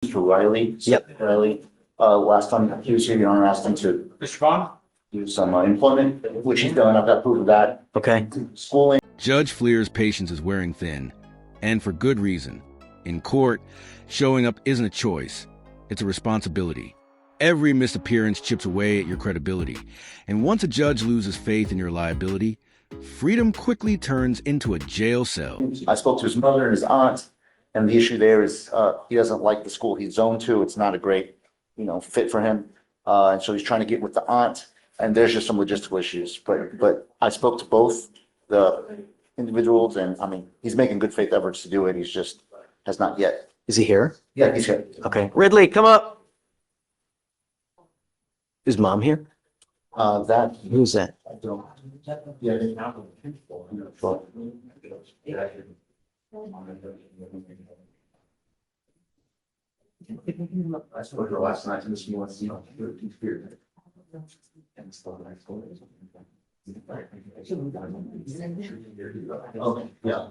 Mr. Riley. Yep. Riley, last time he was here, Your Honor asked him to Mr. Vaughn? do some employment, which he's done. I've got proof of that. Okay. Schooling. Judge Fleer's patience is wearing thin, and for good reason. In court, showing up isn't a choice, it's a responsibility. Every missed appearance chips away at your credibility, and once a judge loses faith in your liability, freedom quickly turns into a jail cell. I spoke to his mother and his aunt, and the issue there is he doesn't like the school he's zoned to. It's not a great, fit for him. And so he's trying to get with the aunt, and there's just some logistical issues. But I spoke to both the individuals, and I mean, he's making good faith efforts to do it. He's just has not yet. Is he here? Yeah, he's here. Okay. Ridley, come up. Is mom here? Who's that? I don't. Yeah. I spoke to her last night and this morning, Okay, yeah.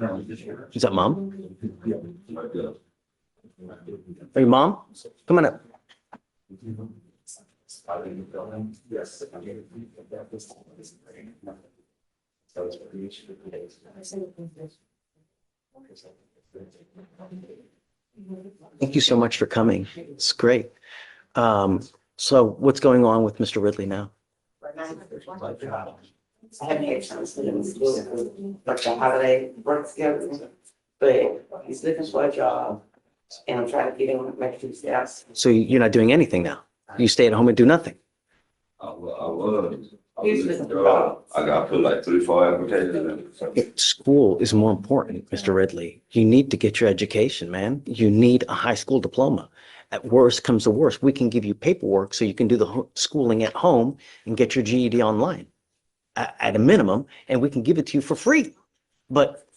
Is that mom? Are you mom? Come on up. Yes. Thank you so much for coming. It's great. So what's going on with Mr. Ridley now? I haven't had a chance to do school, like the holiday work schedule, but he's looking for a job and I'm trying to get him make 2 steps. So you're not doing anything now? You stay at home and do nothing? I was. He's looking for jobs. I got put like 3-4 applications in. School is more important, Mr. Ridley. You need to get your education, man. You need a high school diploma. At worst comes to worst, we can give you paperwork so you can do the schooling at home and get your GED online at a minimum, and we can give it to you for free. But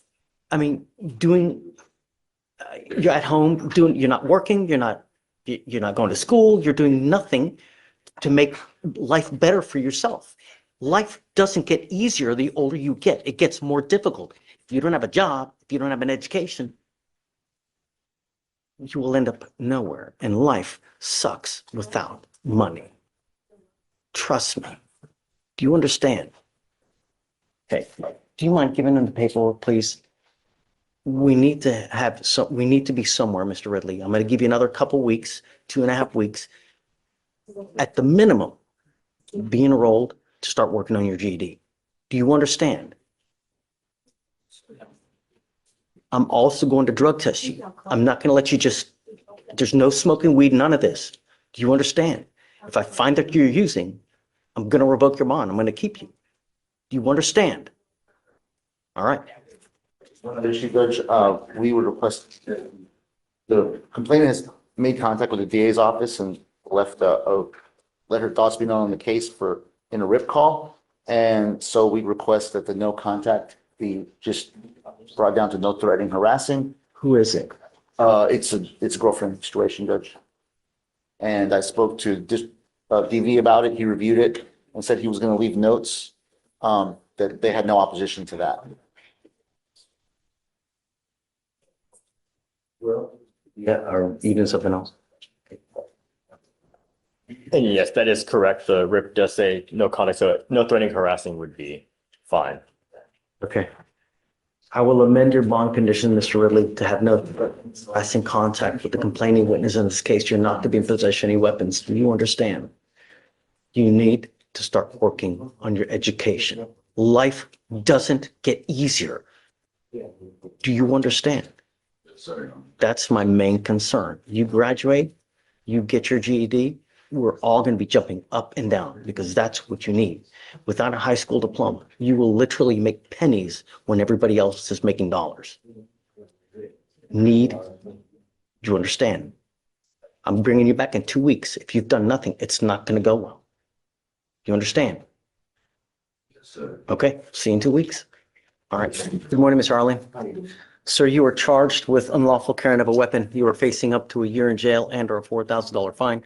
I mean, you're at home you're not working, you're not going to school, you're doing nothing to make life better for yourself. Life doesn't get easier the older you get. It gets more difficult. If you don't have a job, if you don't have an education, you will end up nowhere. And life sucks without money. Trust me. Do you understand? Okay. Do you mind giving them the paperwork, please? We need to be somewhere, Mr. Ridley. I'm going to give you another couple weeks, 2.5 weeks. At the minimum, be enrolled to start working on your GED. Do you understand? I'm also going to drug test you. I'm not going to let you there's no smoking weed, none of this. Do you understand? If I find that you're using, I'm going to revoke your bond. I'm going to keep you. Do you understand? All right. One other issue, Judge, we would request, the complainant has made contact with the DA's office and let her thoughts be known on the case in a RIP call. And so we request that the no contact be just brought down to no threatening, harassing. Who is it? It's a girlfriend situation, Judge. And I spoke to DV about it. He reviewed it and said he was going to leave notes that they had no opposition to that. Yeah, or even something else. And yes, that is correct. The RIP does say no conduct, so no threatening, harassing would be fine. Okay. I will amend your bond condition, Mr. Ridley, to have no harassing contact with the complaining witness in this case. You're not to be in possession of any weapons. Do you understand? You need to start working on your education. Life doesn't get easier. Do you understand? That's my main concern. You graduate, you get your GED, we're all going to be jumping up and down because that's what you need. Without a high school diploma, you will literally make pennies when everybody else is making dollars. Do you understand? I'm bringing you back in 2 weeks. If you've done nothing, it's not going to go well. You understand? Yes, sir. Okay, see you in 2 weeks. All right. Good morning, Ms. Arlen. Sir, you were charged with unlawful carrying of a weapon. You are facing up to a year in jail and/or a $4,000 fine.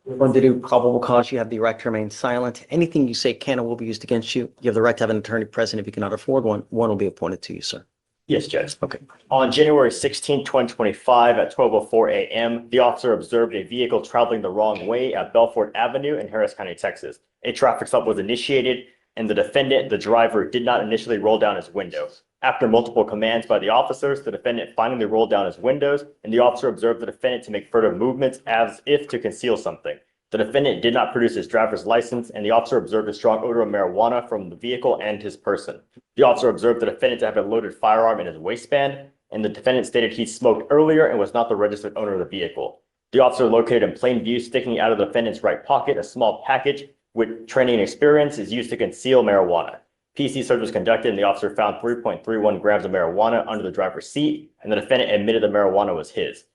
When to do probable cause, you have the right to remain silent. Anything you say can and will be used against you. You have the right to have an attorney present. If you cannot afford one, one will be appointed to you, sir. Yes, Judge. Okay. On January 16, 2025 at 12:04 a.m., the officer observed a vehicle traveling the wrong way at Belfort Avenue in Harris County, Texas. A traffic stop was initiated, and the defendant, the driver, did not initially roll down his windows. After multiple commands by the officers, the defendant finally rolled down his windows, and the officer observed the defendant to make further movements as if to conceal something. The defendant did not produce his driver's license, and the officer observed a strong odor of marijuana from the vehicle and his person. The officer observed the defendant to have a loaded firearm in his waistband, and the defendant stated he smoked earlier and was not the registered owner of the vehicle. The officer located in plain view, sticking out of the defendant's right pocket, a small package with training and experience is used to conceal marijuana. PC search was conducted, and the officer found 3.31 grams of marijuana under the driver's seat, and the defendant admitted the marijuana was his.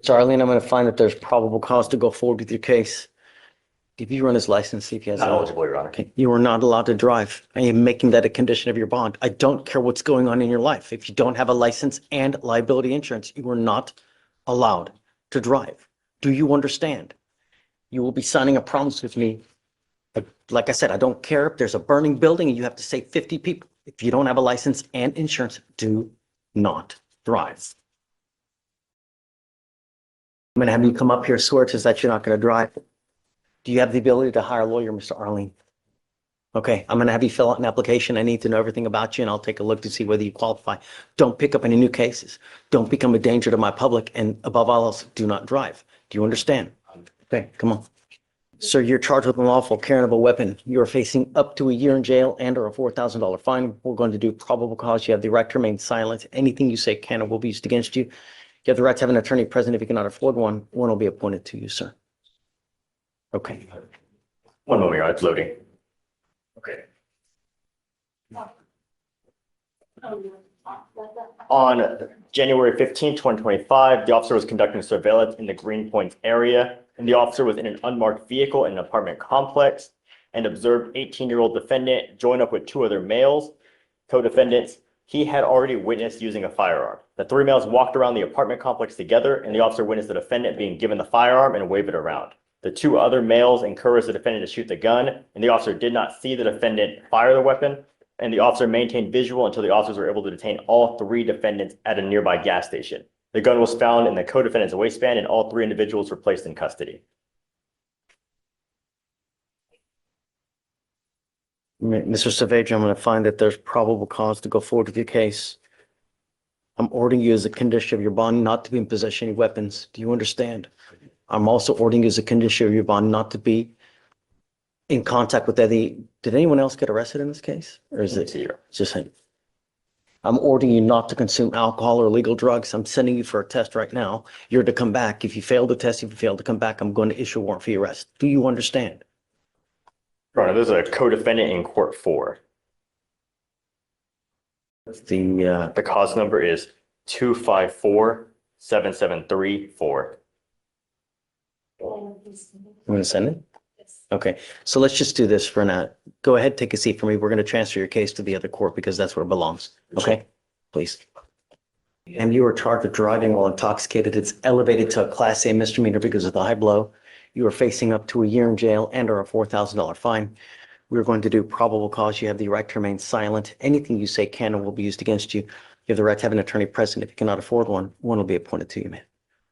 Arlene, I'm going to find that there's probable cause to go forward with your case. If you run his license, see if he has. Not eligible, Your Honor. Okay, you are not allowed to drive. I am making that a condition of your bond. I don't care what's going on in your life. If you don't have a license and liability insurance, you are not allowed to drive. Do you understand? You will be signing a promise with me. Like I said, I don't care if there's a burning building and you have to save 50 people. If you don't have a license and insurance, do not drive. I'm going to have you come up here, swear to us that you're not going to drive. Do you have the ability to hire a lawyer, Mr. Arlene? Okay, I'm going to have you fill out an application. I need to know everything about you, and I'll take a look to see whether you qualify. Don't pick up any new cases. Don't become a danger to my public, and above all else, do not drive. Do you understand? Okay, come on. Sir, you're charged with unlawful carrying of a weapon. You are facing up to a year in jail and or a $4,000 fine. We're going to do probable cause. You have the right to remain silent. Anything you say can or will be used against you. You have the right to have an attorney present. If you cannot afford one, one will be appointed to you, sir. Okay. One moment, Your Honor, it's loading. Okay. On January 15, 2025, the officer was conducting surveillance in the Greenpoint area, and the officer was in an unmarked vehicle in an apartment complex and observed 18-year-old defendant join up with two other males, co-defendants. He had already witnessed using a firearm. The three males walked around the apartment complex together, and the officer witnessed the defendant being given the firearm and wave it around. The two other males encouraged the defendant to shoot the gun, and the officer did not see the defendant fire the weapon, and the officer maintained visual until the officers were able to detain all three defendants at a nearby gas station. The gun was found in the co-defendant's waistband, and all three individuals were placed in custody. Mr. Savage, I'm going to find that there's probable cause to go forward with your case. I'm ordering you as a condition of your bond not to be in possession of any weapons. Do you understand? I'm also ordering you as a condition of your bond not to be in contact with any. Did anyone else get arrested in this case? Or is it just him? I'm ordering you not to consume alcohol or illegal drugs. I'm sending you for a test right now. You're to come back. If you fail the test, if you fail to come back, I'm going to issue a warrant for your arrest. Do you understand? Your Honor, there's a co-defendant in court 4. The cause number is 2547734. I'm going to send it? Okay, so let's just do this for now. Go ahead, take a seat for me. We're going to transfer your case to the other court because that's where it belongs. Okay, please. And you are charged with driving while intoxicated. It's elevated to a Class A misdemeanor because of the high blow. You are facing up to a year in jail and or a $4,000 fine. We're going to do probable cause. You have the right to remain silent. Anything you say can and will be used against you. You have the right to have an attorney present. If you cannot afford one, one will be appointed to you, man.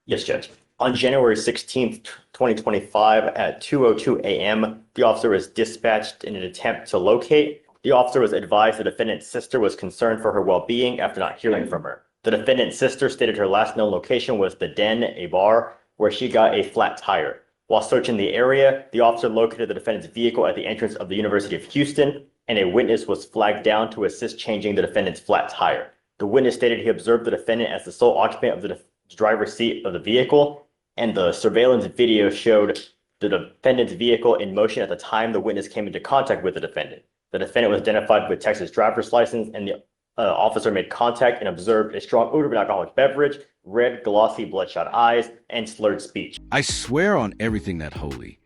Yes, Judge. On January 16th, 2025 at 2:02 a.m., the officer was dispatched in an attempt to locate. The officer was advised the defendant's sister was concerned for her well-being after not hearing from her. The defendant's sister stated her last known location was the Den, a bar, where she got a flat tire. While searching the area, the officer located the defendant's vehicle at the entrance of the University of Houston, and a witness was flagged down to assist changing the defendant's flat tire. The witness stated he observed the defendant as the sole occupant of the driver's seat of the vehicle, and the surveillance video showed the defendant's vehicle in motion at the time the witness came into contact with the defendant. The defendant was identified with Texas driver's license, and the officer made contact and observed a strong odor of an alcoholic beverage, red, glossy, bloodshot eyes, and slurred speech. I swear on everything that holy.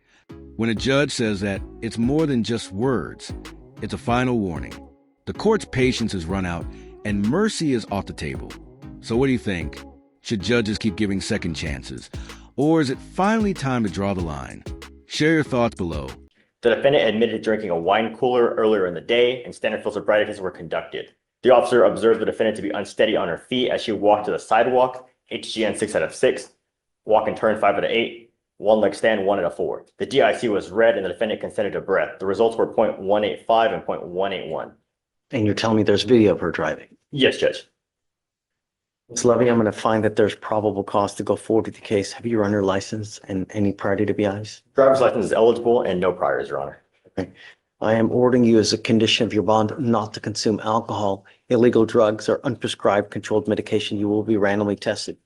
When a judge says that, it's more than just words. It's a final warning. The court's patience has run out, and mercy is off the table. So what do you think? Should judges keep giving second chances? Or is it finally time to draw the line? Share your thoughts below. The defendant admitted to drinking a wine cooler earlier in the day, and standard field sobriety tests were conducted. The officer observed the defendant to be unsteady on her feet as she walked to the sidewalk, HGN 6 out of 6, walk and turn 5 out of 8, one leg stand 1 out of 4. The DIC was read and the defendant consented to breath. The results were 0.185 and 0.181. And you're telling me there's video of her driving? Yes, Judge. Ms. Levy, I'm going to find that there's probable cause to go forward with the case. Have you run your license and any prior DWIs? Driver's license is eligible and no priors, Your Honor. I am ordering you as a condition of your bond not to consume alcohol, illegal drugs, or unprescribed controlled medication. You will be randomly tested.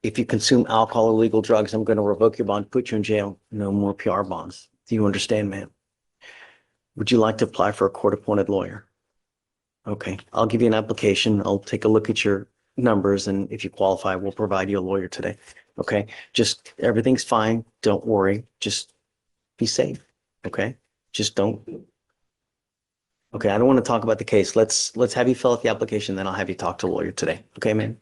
If you consume alcohol or illegal drugs, I'm going to revoke your bond, put you in jail. No more PR bonds. Do you understand, ma'am? Would you like to apply for a court-appointed lawyer? Okay, I'll give you an application. I'll take a look at your numbers, and if you qualify, we'll provide you a lawyer today. Okay, just everything's fine. Don't worry. Just be safe. Okay, just don't. Okay, I don't want to talk about the case. Let's have you fill out the application, then I'll have you talk to a lawyer today. Okay, ma'am?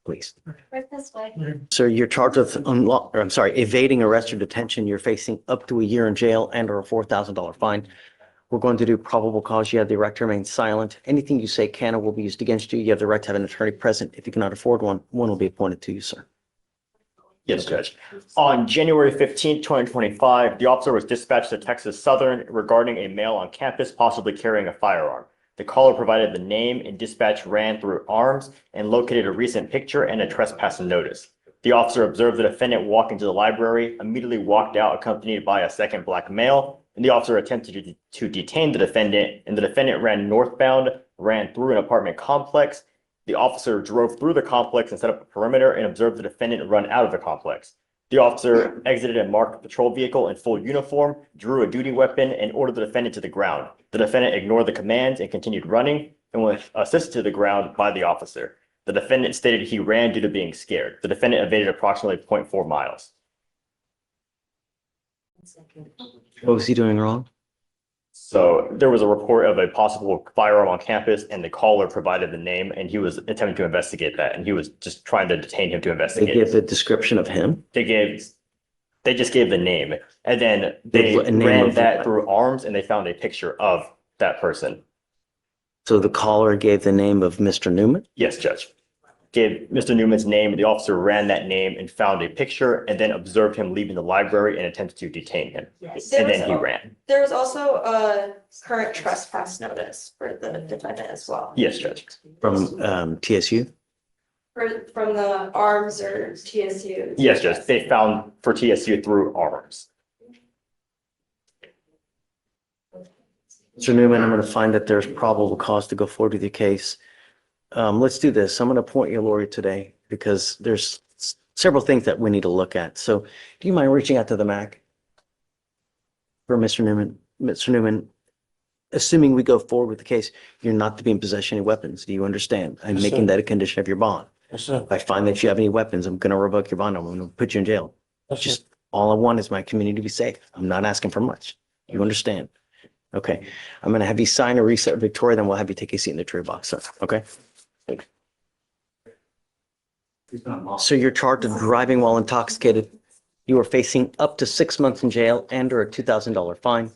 Please. Right this way. Sir, you're charged with evading arrest or detention. You're facing up to a year in jail and or a $4,000 fine. We're going to do probable cause. You have the right to remain silent. Anything you say can or will be used against you. You have the right to have an attorney present. If you cannot afford one, one will be appointed to you, sir. Yes, Judge. On January 15, 2025, the officer was dispatched to Texas Southern regarding a male on campus possibly carrying a firearm. The caller provided the name and dispatch ran through arms and located a recent picture and a trespass notice. The officer observed the defendant walk into the library, immediately walked out accompanied by a second black male, and the officer attempted to detain the defendant, and the defendant ran northbound, ran through an apartment complex. The officer drove through the complex and set up a perimeter and observed the defendant run out of the complex. The officer exited a marked patrol vehicle in full uniform, drew a duty weapon, and ordered the defendant to the ground. The defendant ignored the commands and continued running and was assisted to the ground by the officer. The defendant stated he ran due to being scared. The defendant evaded approximately 0.4 miles. What was he doing wrong? So there was a report of a possible firearm on campus, and the caller provided the name, and he was attempting to investigate that, and he was just trying to detain him to They investigate. give the description of him. They just gave the name, and then they A name ran of- that through arms, and they found a picture of that person. So the caller gave the name of Mr. Newman. Yes, Judge. Gave Mr. Newman's name. The officer ran that name and found a picture, and then observed him leaving the library and attempted to detain him. Yes. And then he ran. There was also a current trespass notice for the defendant as well. Yes, Judge. From TSU. From the arms or TSU. Yes, Judge. They found for TSU through arms. Mr. Newman, I'm going to find that there's probable cause to go forward with your case. Let's do this. I'm going to appoint you a lawyer today because there's several things that we need to look at. So do you mind reaching out to the MAC for Mr. Newman? Mr. Newman, assuming we go forward with the case, you're not to be in possession of any weapons. Do you understand? I'm making that a condition of your bond. Yes, sir. If I find that you have any weapons, I'm going to revoke your bond. I'm going to put you in jail. Yes, sir. Just all I want is my community to be safe. I'm not asking for much. You understand? Okay. I'm going to have you sign a reset, Victoria, then we'll have you take a seat in the jury box, sir. Okay? So you're charged with driving while intoxicated. You are facing up to 6 months in jail and or a $2,000 fine.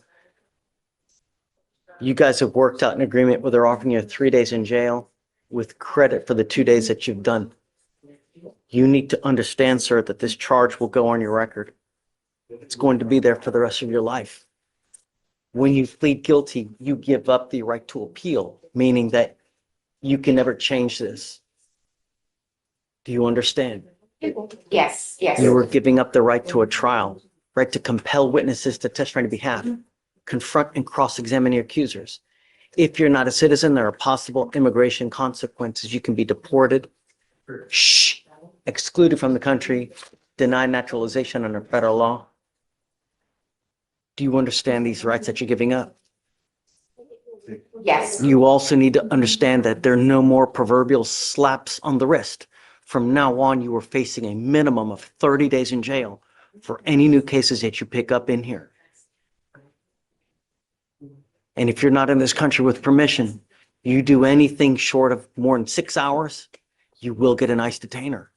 You guys have worked out an agreement where they're offering you 3 days in jail with credit for the 2 days that you've done. You need to understand, sir, that this charge will go on your record. It's going to be there for the rest of your life. When you plead guilty, you give up the right to appeal, meaning that you can never change this. Do you understand? Yes, yes. You are giving up the right to a trial, right to compel witnesses to testify on your behalf, confront and cross-examine your accusers. If you're not a citizen, there are possible immigration consequences. You can be deported, excluded from the country, denied naturalization under federal law. Do you understand these rights that you're giving up? Yes, You also need to understand that there are no more proverbial slaps on the wrist. From now on, you are facing a minimum of 30 days in jail for any new cases that you pick up in here. And if you're not in this country with permission, you do anything short of more than 6 hours, you will get an ICE detainer.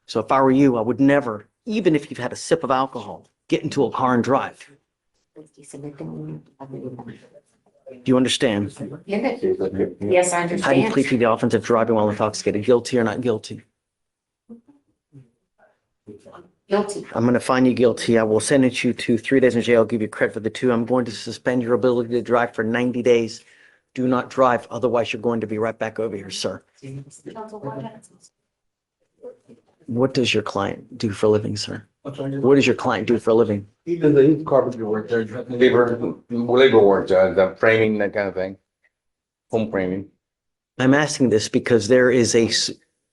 So if I were you, I would never, even if you've had a sip of alcohol, get into a car and drive. Do you understand? Yes, I How do you understand. plead to the offense of driving while intoxicated? Guilty or not guilty? Guilty. I'm going to find you guilty. I will sentence you to 3 days in jail. I'll give you credit for the 2. I'm going to suspend your ability to drive for 90 days. Do not drive, otherwise you're going to be right back over here, sir. What does your client do for a living, sir? What does your client do for a living? He does he's carpentry work there, labor work, the framing, that kind of thing. Home framing. I'm asking this because there is a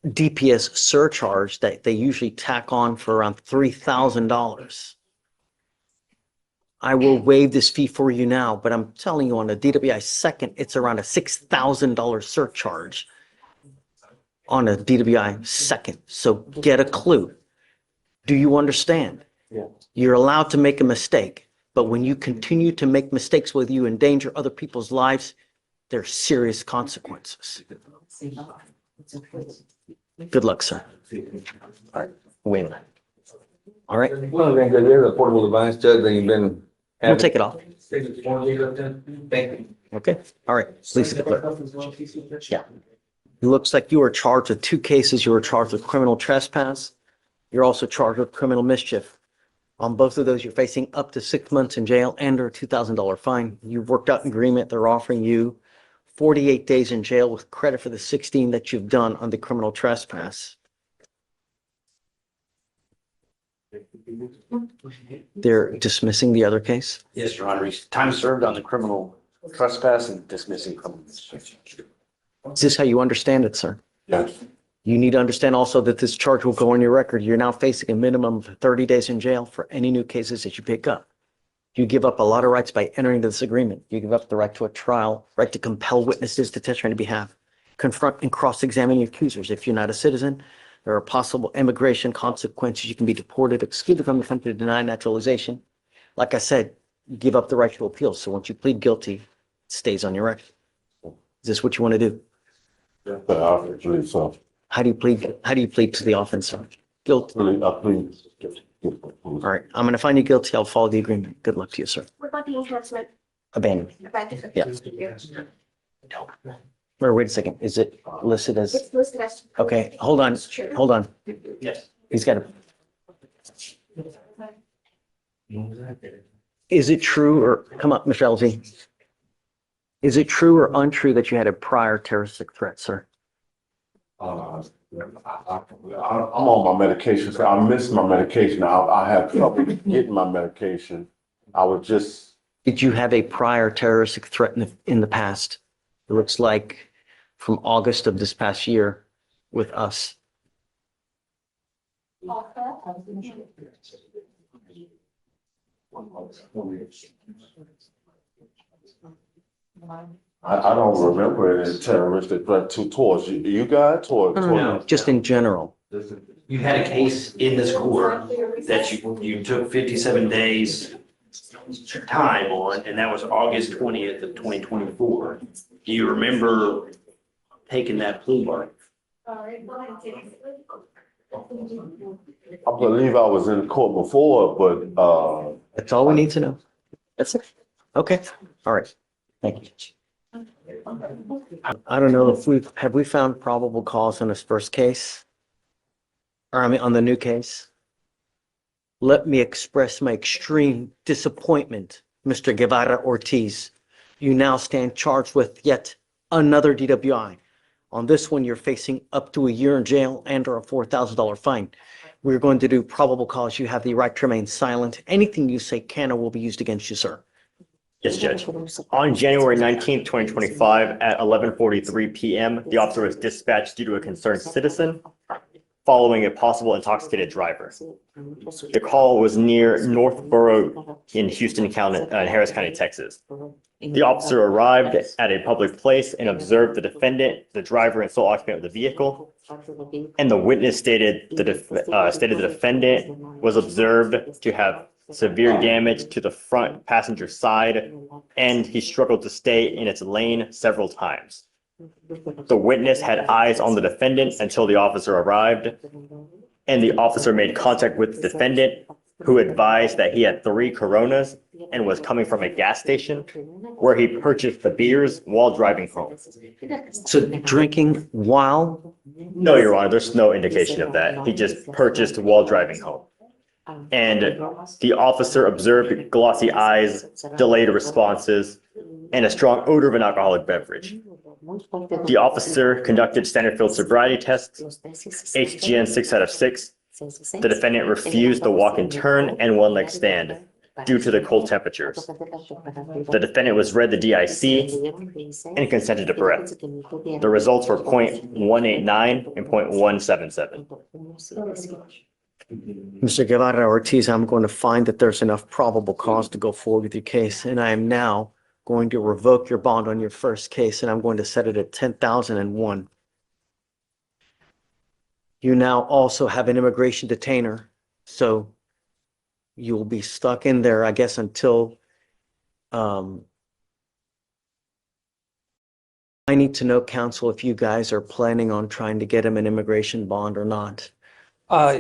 DPS surcharge that they usually tack on for around $3,000. I will waive this fee for you now, but I'm telling you on a DWI second, it's around a $6,000 surcharge on a DWI second. So get a clue. Do you understand? Yeah. You're allowed to make a mistake, but when you continue to make mistakes with you endanger other people's lives, there are serious consequences. Good luck, sir. All right, wait a minute. All right, Well, then there's a portable device, Judge, that you've been. we'll take it off. Thank you. Okay, all right, please declare. Yeah. It looks like you are charged with 2 cases. You were charged with criminal trespass. You're also charged with criminal mischief. On both of those, you're facing up to 6 months in jail and or a $2,000 fine. You've worked out an agreement. They're offering you 48 days in jail with credit for the 16 that you've done on the criminal trespass. They're dismissing the other case. Yes, Your Honor. Time served on the criminal trespass and dismissing criminal mischief. Is this how you understand it, sir? Yes. You need to understand also that this charge will go on your record. You're now facing a minimum of 30 days in jail for any new cases that you pick up. You give up a lot of rights by entering into this agreement. You give up the right to a trial, right to compel witnesses to testify on your behalf, confront and cross-examine your accusers. If you're not a citizen, there are possible immigration consequences. You can be deported, excluded from the country, denied naturalization. Like I said, you give up the right to appeal. So once you plead guilty, it stays on your record. Is this what you want to do? I believe so. How do you plead? How do you plead to the offense, sir? Guilty. I plead guilty. All right, I'm going to find you guilty. I'll follow the agreement. Good luck to you, sir. What about the enhancement? Abandon. Yeah. Or wait a second. Is it listed as? It's listed as. Okay, hold on. It's true. Hold on. Yes. He's got to. Is it true or come up, Mr. LZ? Is it true or untrue that you had a prior terroristic threat, sir? I'm on my medication, so I missed my medication. I have trouble getting my medication. I was just, Did you have a prior terroristic threat in the past? It looks like from August of this past year with us. I don't remember any terroristic threat towards you guys, No, just in general. You had a case in this court that you took 57 days time on, and that was August 20th of 2024. Do you remember taking that plea bargain? I believe I was in court before, but, That's all we need to know. That's it. Okay, all right. Thank you. I don't know if have we found probable cause on this first case? Or I mean, on the new case? Let me express my extreme disappointment, Mr. Guevara Ortiz. You now stand charged with yet another DWI. On this one, you're facing up to a year in jail and or a $4,000 fine. We're going to do probable cause. You have the right to remain silent. Anything you say can or will be used against you, sir. Yes, Judge. On January 19th, 2025, at 11:43 p.m., the officer was dispatched due to a concerned citizen following a possible intoxicated driver. The call was near Northborough in Houston County, Harris County, Texas. The officer arrived at a public place and observed the defendant, the driver, and sole occupant of the vehicle. And the witness stated the defendant was observed to have severe damage to the front passenger side, and he struggled to stay in its lane several times. The witness had eyes on the defendant until the officer arrived, and the officer made contact with the defendant, who advised that he had 3 Coronas and was coming from a gas station where he purchased the beers while driving home. So drinking while, No, Your Honor, there's no indication of that. He just purchased while driving home. And the officer observed glossy eyes, delayed responses, and a strong odor of an alcoholic beverage. The officer conducted standard field sobriety tests, HGN 6 out of 6. The defendant refused the walk and turn and one leg stand due to the cold temperatures. The defendant was read the DIC and consented to breath. The results were .189 and .177. Mr. Guevara Ortiz, I'm going to find that there's enough probable cause to go forward with your case, and I am now going to revoke your bond on your first case, and I'm going to set it at 10,001. You now also have an immigration detainer, so you will be stuck in there, I guess, until I need to know, counsel, if you guys are planning on trying to get him an immigration bond or not.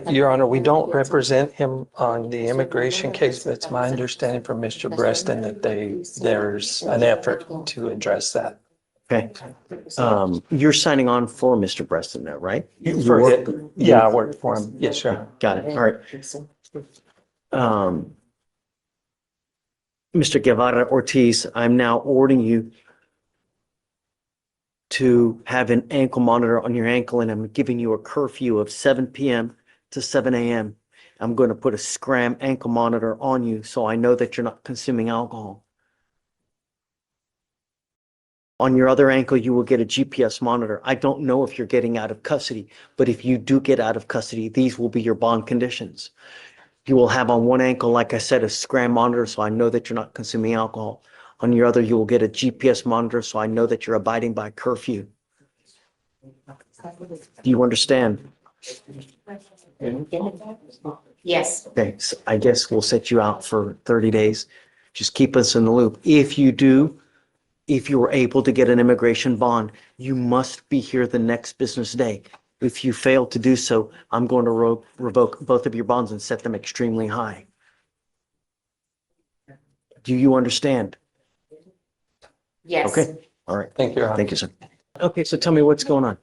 Your Honor, we don't represent him on the immigration case, but it's my understanding from Mr. Breston that there's an effort to address that. Okay. You're signing on for Mr. Breston now, right? Yeah, I work for him. Yes, sir. Got it. All right. Mr. Guevara Ortiz, I'm now ordering you to have an ankle monitor on your ankle, and I'm giving you a curfew of 7 p.m. to 7 a.m. I'm going to put a scram ankle monitor on you so I know that you're not consuming alcohol. On your other ankle, you will get a GPS monitor. I don't know if you're getting out of custody, but if you do get out of custody, these will be your bond conditions. You will have on one ankle, like I said, a scram monitor, so I know that you're not consuming alcohol. On your other, you will get a GPS monitor, so I know that you're abiding by curfew. Do you understand? Yes. Okay, so I guess we'll set you out for 30 days. Just keep us in the loop. If you are able to get an immigration bond, you must be here the next business day. If you fail to do so, I'm going to revoke both of your bonds and set them extremely high. Do you understand? Yes. Okay, all right. Thank you, Your Honor. Thank you, sir. Okay, so tell me what's going on.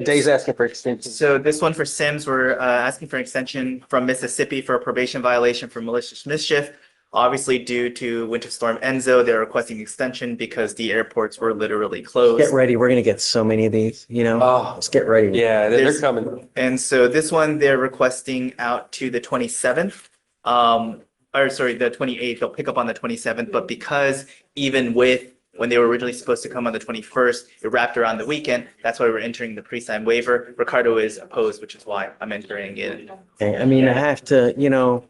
Dave's asking for extension. So this one for Sims, we're asking for an extension from Mississippi for a probation violation for malicious mischief. Obviously, due to Winter Storm Enzo, they're requesting extension because the airports were literally closed. Get ready. We're going to get so many of these, you know? Oh. Let's get ready. Yeah, they're coming. And so this one, they're requesting out to the 27th. Or sorry, the 28th. They'll pick up on the 27th. But because even with when they were originally supposed to come on the 21st, it wrapped around the weekend. That's why we're entering the pre-signed waiver. Ricardo is opposed, which is why I'm entering it. Okay, I mean, I have to, you know,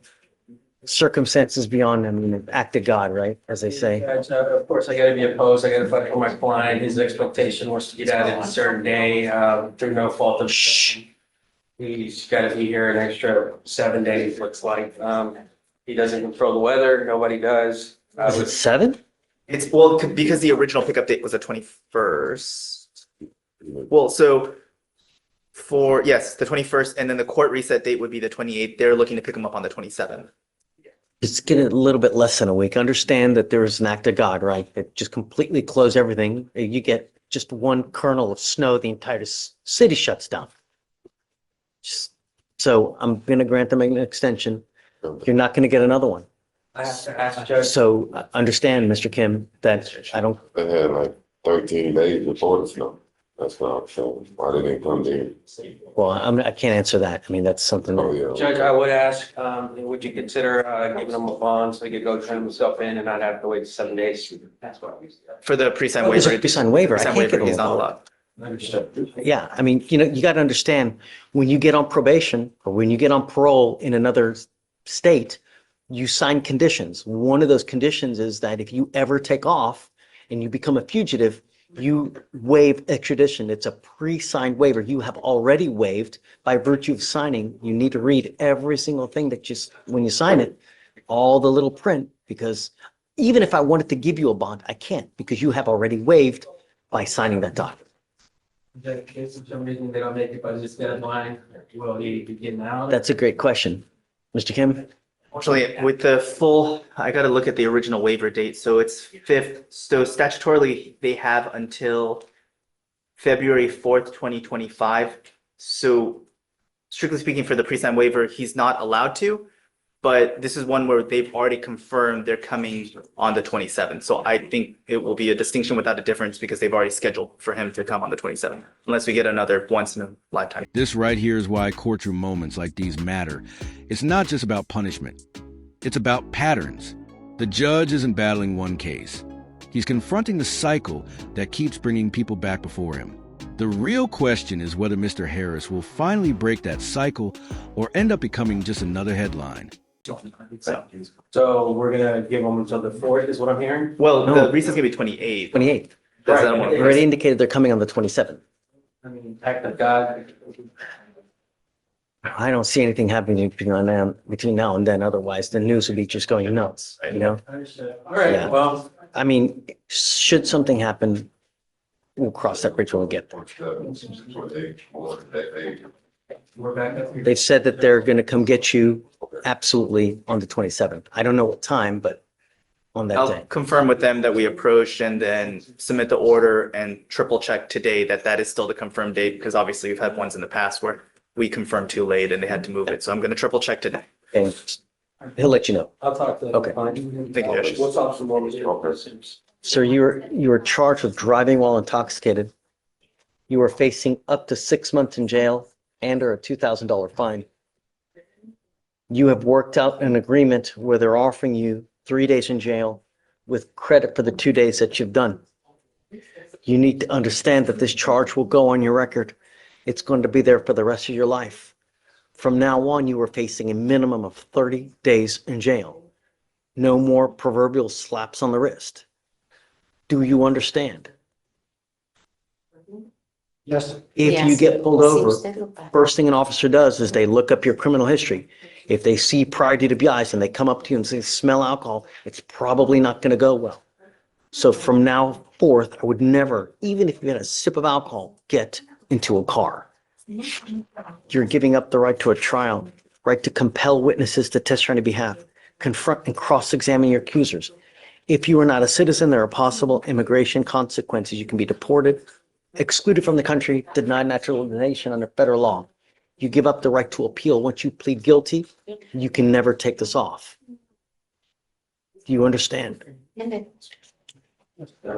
circumstances beyond, I mean, act of God, right? As they say. Of course, I gotta be opposed. I gotta fight for my client. His expectation was to get out at a certain day, through no fault of his own. He's gotta be here an extra 7 days, looks like. He doesn't control the weather. Nobody does. Is it 7? It's well, because the original pickup date was the 21st. Well, so for, yes, the 21st, and then the court reset date would be the 28th. They're looking to pick them up on the 27th. It's getting a little bit less than a week. Understand that there is an act of God, right? It just completely close everything. You get just one kernel of snow, the entire city shuts down. So I'm going to grant them an extension. You're not going to get another one. I have to ask Judge. So understand, Mr. Kim, that I don't. They had like 13 days before the snow. That's what I'm saying. Why didn't they come in? Well, I can't answer that. I mean, that's something. Oh, yeah. Judge, I would ask, would you consider giving him a bond so he could go turn himself in and not have to wait 7 days? That's what we. For the pre-signed It's waiver. a pre-signed waiver. I Pre-signed can't waiver, give he's him a not bond. allowed. Understood. Yeah, I mean, you know, you got to understand when you get on probation or when you get on parole in another state, you sign conditions. One of those conditions is that if you ever take off and you become a fugitive, you waive extradition. It's a pre-signed waiver. You have already waived by virtue of signing. You need to read every single thing that when you sign it, all the little print, because even if I wanted to give you a bond, I can't because you have already waived by signing that document. Judge, if for some reason they don't make it by this deadline, will he be getting out? That's a great question. Mr. Kim? Actually, with the full, I gotta look at the original waiver date, so it's 5th, so statutorily, they have until February 4th, 2025. So strictly speaking, for the pre-signed waiver, he's not allowed to, but this is one where they've already confirmed they're coming on the 27th. So I think it will be a distinction without a difference because they've already scheduled for him to come on the 27th, unless we get another once in a lifetime. This right here is why courtroom moments like these matter. It's not just about punishment. It's about patterns. The judge isn't battling one case. He's confronting the cycle that keeps bringing people back before him. The real question is whether Mr. Harris will finally break that cycle or end up becoming just another headline. So we're gonna give them until the 4th is what I'm hearing? Well, No. the recess is gonna be 28th. 28th. That's that Right. one. They already indicated they're coming on the 27th. I mean, act of God. I don't see anything happening between now and then. Otherwise, the news would be just going nuts, you know? All right, Yeah. well, I mean, should something happen, we'll cross that bridge when we get there. we're back up here. They've said that they're going to come get you absolutely on the 27th. I don't know what time, but on that I'll day. confirm with them that we approached and then submit the order and triple check today that that is still the confirmed date, because obviously we've had ones in the past where we confirmed too late and they had to move it. So I'm gonna triple check today. Okay. He'll let you know. I'll talk to them. Okay. Thank you, Josh. What's up some more, Mr. Sir, you were charged with driving while intoxicated. You are facing up to 6 months in jail and or a $2,000 fine. You have worked out an agreement where they're offering you 3 days in jail with credit for the 2 days that you've done. You need to understand that this charge will go on your record. It's going to be there for the rest of your life. From now on, you are facing a minimum of 30 days in jail. No more proverbial slaps on the wrist. Do you understand? Yes. If you Yes. get pulled over, Seems to look bad. first thing an officer does is they look up your criminal history. If they see prior DWIs and they come up to you and say, smell alcohol, it's probably not going to go well. So from now forth, I would never, even if you had a sip of alcohol, get into a car. You're giving up the right to a trial, right to compel witnesses to testify on your behalf, confront and cross-examine your accusers. If you are not a citizen, there are possible immigration consequences. You can be deported, excluded from the country, denied naturalization under federal law. You give up the right to appeal. Once you plead guilty, you can never take this off. Do you understand?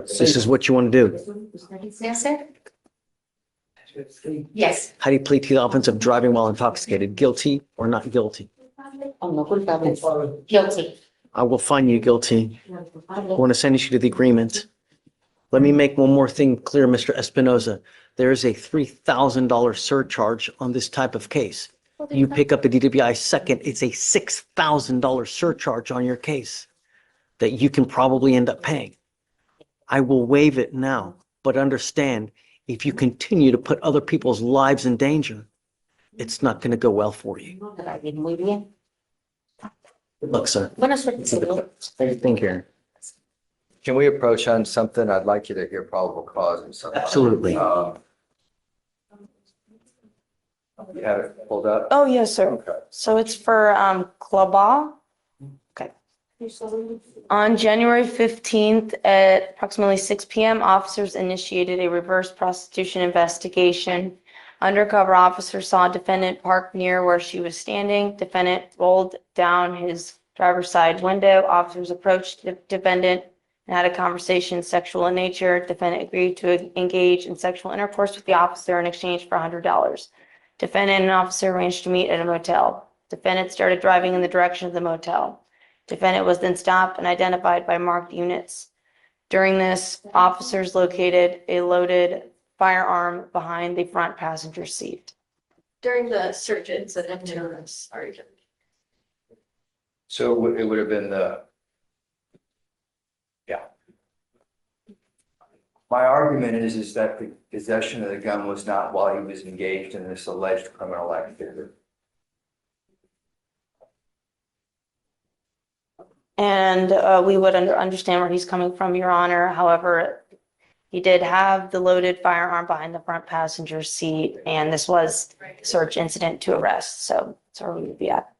This is what you want to do. Yes, sir? Yes. How do you plead to the offense of driving while intoxicated? Guilty or not guilty? Oh, no culpable. Guilty. I will find you guilty. I want to send you to the agreement. Let me make one more thing clear, Mr. Espinoza. There is a $3,000 surcharge on this type of case. You pick up a DWI second, it's a $6,000 surcharge on your case that you can probably end up paying. I will waive it now, but understand, if you continue to put other people's lives in danger, it's not going to go well for you. Muy bien. Good luck, sir. Buena suerte, señor. Thank you. Can we approach on something? I'd like you to hear probable cause and something. Absolutely. You have it pulled up? Oh, yes, sir. Okay. So it's for Klaba. Okay. On January 15th at approximately 6 p.m., officers initiated a reverse prostitution investigation. Undercover officer saw defendant parked near where she was standing. Defendant rolled down his driver's side window. Officers approached the defendant and had a conversation sexual in nature. Defendant agreed to engage in sexual intercourse with the officer in exchange for $100. Defendant and officer arranged to meet at a motel. Defendant started driving in the direction of the motel. Defendant was then stopped and identified by marked units. During this, officers located a loaded firearm behind the front passenger seat. During the search incident, sorry. So it would have been the. Yeah. My argument is that the possession of the gun was not while he was engaged in this alleged criminal activity. And we would understand where he's coming from, Your Honor. However, he did have the loaded firearm behind the front passenger seat, and this was a search incident to arrest. So that's where we would be at.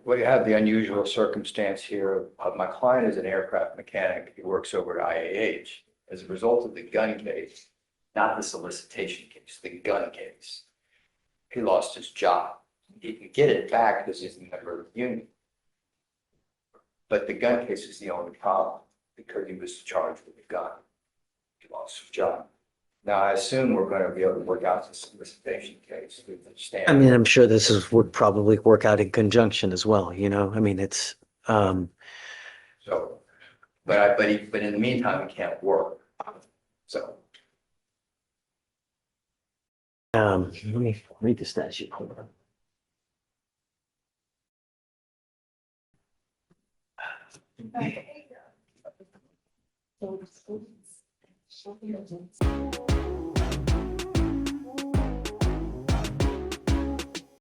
We have the unusual circumstance here of my client is an aircraft mechanic. He works over at IAH. As a result of the gun case, not the solicitation case, the gun case, he lost his job. He can get it back because he's a member of the union. But the gun case is the only problem because he was charged with a gun. He lost his job. Now, I assume we're going to be able to work out the solicitation case with the stand. I mean, I'm sure would probably work out in conjunction as well, you know, I mean, it's, So, but in the meantime, he can't work. So, let me read the statute. Hold on.